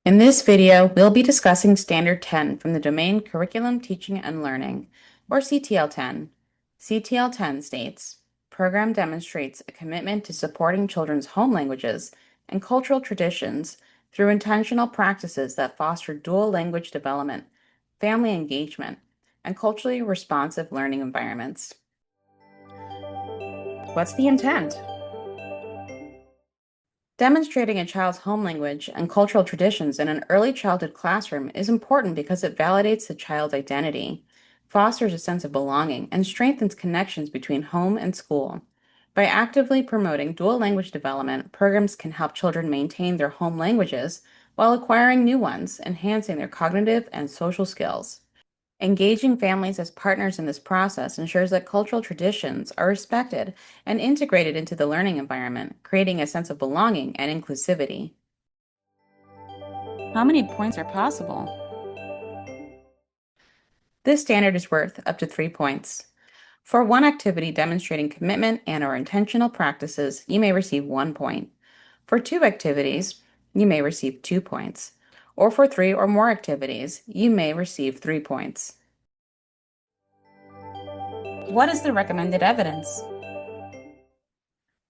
In this video, we'll be discussing Standard 10 from the domain Curriculum, Teaching, and Learning, or CTL 10. CTL 10 states, program demonstrates a commitment to supporting children's home languages and cultural traditions through intentional practices that foster dual language development, family engagement, and culturally responsive learning environments. What's the intent? Demonstrating a child's home language and cultural traditions in an early childhood classroom is important because it validates the child's identity, fosters a sense of belonging, and strengthens connections between home and school. By actively promoting dual language development, programs can help children maintain their home languages while acquiring new ones, enhancing their cognitive and social skills. Engaging families as partners in this process ensures that cultural traditions are respected and integrated into the learning environment, creating a sense of belonging and inclusivity. How many points are possible? This standard is worth up to 3 points. For one activity demonstrating commitment and/or intentional practices, you may receive 1 point. For two activities, you may receive 2 points. Or for 3 or more activities, you may receive 3 points. What is the recommended evidence?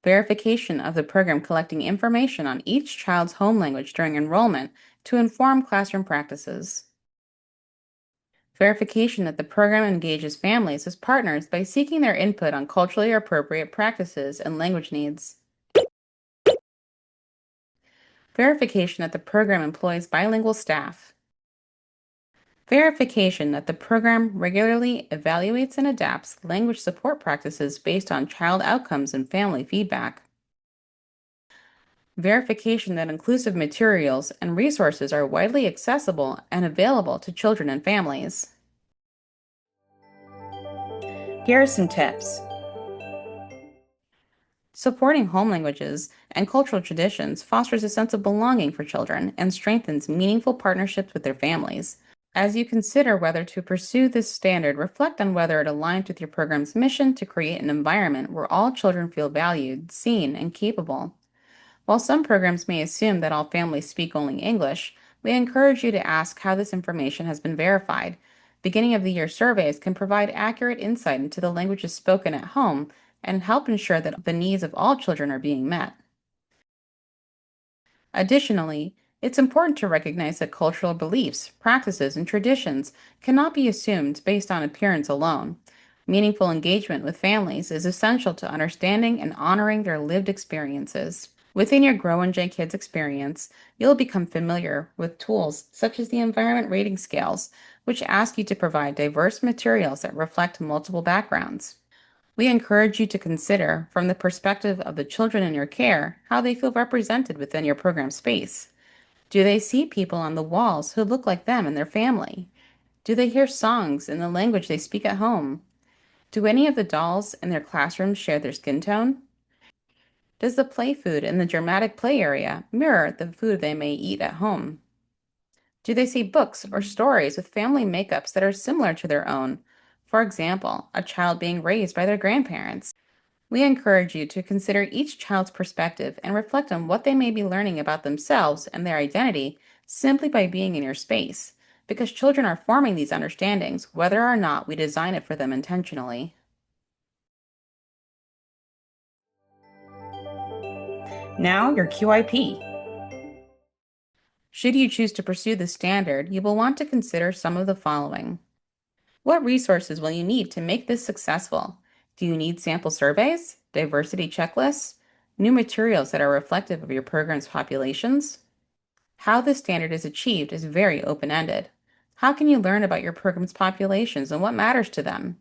Verification of the program collecting information on each child's home language during enrollment to inform classroom practices. Verification that the program engages families as partners by seeking their input on culturally appropriate practices and language needs. Verification that the program employs bilingual staff. Verification that the program regularly evaluates and adapts language support practices based on child outcomes and family feedback. Verification that inclusive materials and resources are widely accessible and available to children and families. Here are some tips. Supporting home languages and cultural traditions fosters a sense of belonging for children and strengthens meaningful partnerships with their families. As you consider whether to pursue this standard, reflect on whether it aligns with your program's mission to create an environment where all children feel valued, seen, and capable. While some programs may assume that all families speak only English, we encourage you to ask how this information has been verified. Beginning of the year surveys can provide accurate insight into the languages spoken at home and help ensure that the needs of all children are being met. Additionally, it's important to recognize that cultural beliefs, practices, and traditions cannot be assumed based on appearance alone. Meaningful engagement with families is essential to understanding and honoring their lived experiences. Within your Grow-NJ Kids experience, you'll become familiar with tools such as the environment rating scales, which ask you to provide diverse materials that reflect multiple backgrounds. We encourage you to consider, from the perspective of the children in your care, how they feel represented within your program space. Do they see people on the walls who look like them and their family? Do they hear songs in the language they speak at home? Do any of the dolls in their classrooms share their skin tone? Does the play food in the dramatic play area mirror the food they may eat at home? Do they see books or stories with family makeups that are similar to their own? For example, a child being raised by their grandparents. We encourage you to consider each child's perspective and reflect on what they may be learning about themselves and their identity simply by being in your space, because children are forming these understandings whether or not we design it for them intentionally. Now, your QIP. Should you choose to pursue this standard, you will want to consider some of the following. What resources will you need to make this successful? Do you need sample surveys, diversity checklists, new materials that are reflective of your program's populations? How this standard is achieved is very open-ended. How can you learn about your program's populations and what matters to them?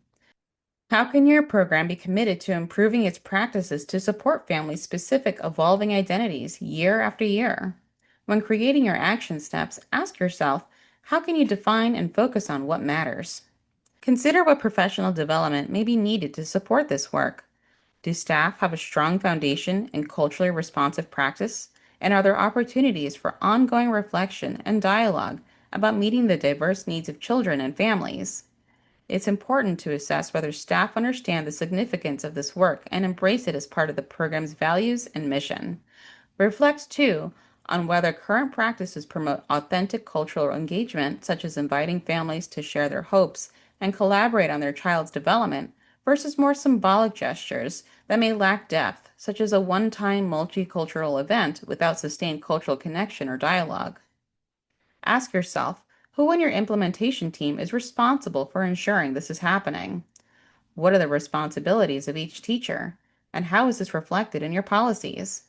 How can your program be committed to improving its practices to support family-specific evolving identities year after year? When creating your action steps, ask yourself, how can you define and focus on what matters? Consider what professional development may be needed to support this work. Do staff have a strong foundation in culturally responsive practice? And are there opportunities for ongoing reflection and dialogue about meeting the diverse needs of children and families? It's important to assess whether staff understand the significance of this work and embrace it as part of the program's values and mission. Reflect, too, on whether current practices promote authentic cultural engagement, such as inviting families to share their hopes and collaborate on their child's development, versus more symbolic gestures that may lack depth, such as a one time multicultural event without sustained cultural connection or dialogue. Ask yourself who in your implementation team is responsible for ensuring this is happening. What are the responsibilities of each teacher? And how is this reflected in your policies?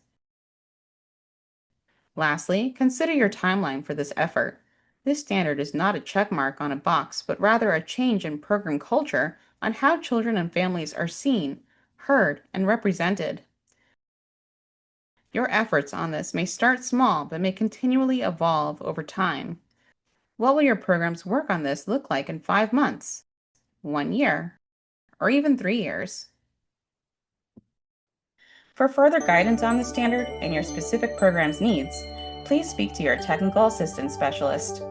Lastly, consider your timeline for this effort. This standard is not a check mark on a box, but rather a change in program culture on how children and families are seen, heard, and represented. Your efforts on this may start small, but may continually evolve over time. What will your program's work on this look like in 5 months, 1 year, or even 3 years? For further guidance on the standard and your specific program's needs, please speak to your technical assistance specialist.